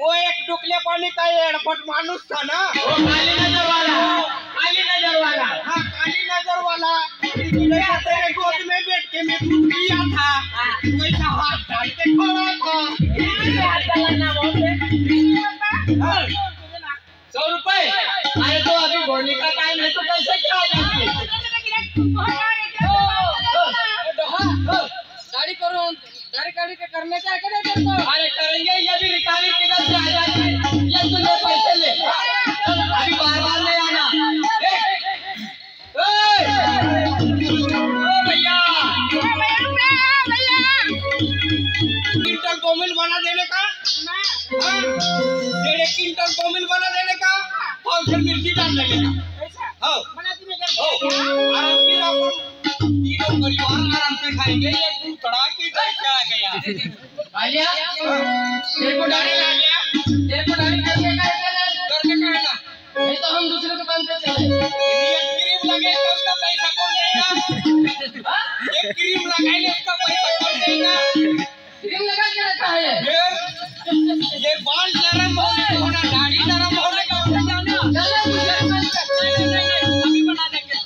वो एक डुकले पानी का एयरपोर्ट मानुस था ना, वो काली नजर वाला तेरे गोद में बैठ के मैं दूध पिया था, वैसा हाथ डाल के खड़ा था। हाथ डालना बोलते 100 रुपए। अरे तो अभी बोलने का टाइम है तो कैसे क्या आ जाएंगे? गाड़ी करो, गाड़ी के करने क्या करे तेरे को? अरे करेंगे, ये भी रिकार्डिंग किधर से आ जाएंगे? ये तूने पैसे ले, अभी बार-बार नहीं आना। भैया क्विंटल गोमिल बना देने का, 1.5 क्विंटल गोमिल बना देने का, और फिर मिर्ची डाल देने का। आराम की तीनों परिवार आराम से खाएंगे। ये कड़ा की क्या आ गया भैया? तेरे को डाली ला गया, तेरे को डाली करके का है ना? नहीं तो हम दूसरे दुकान पे चले। एक क्रीम लगे तो उसका पैसा कौन देगा? एक क्रीम लगाए उसका पैसा कौन देगा? क्रीम लगा के रखा है ये बाल नरम होना, दाढ़ी नरम होने का जाना। अभी बना देंगे।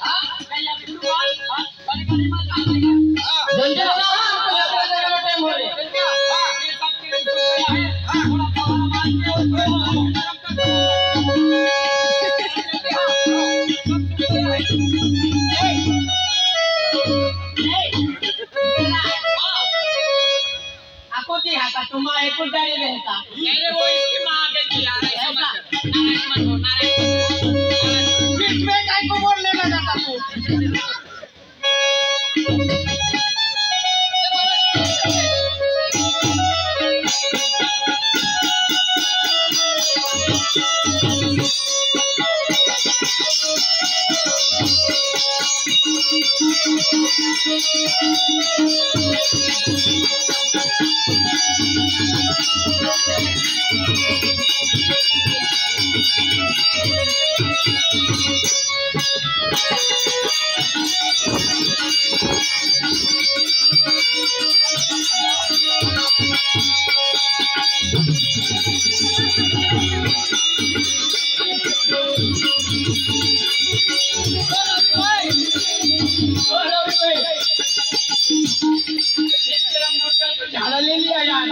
झाड़ा ले लिया यार,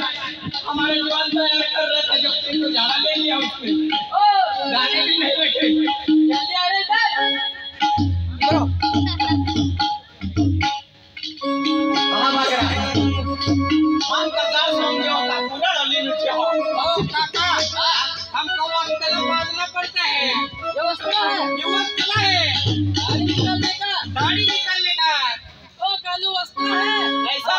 हमारे जवान तैयार कर रहा था, जब तक तो झाड़ा ले लिया उसने। गाने भी नहीं रखे। जल्दी आ रहे थे कहाँ भाग रहा है? हम कसा समझो का पूरा डली नीचे हो। ओ काका, हमको वक्त मारना पड़ता है। ये वस्त्र है, ये वक्त है गाड़ी निकालने का, दाढ़ी निकालने का। ओ कालू वस्त्र है ऐसा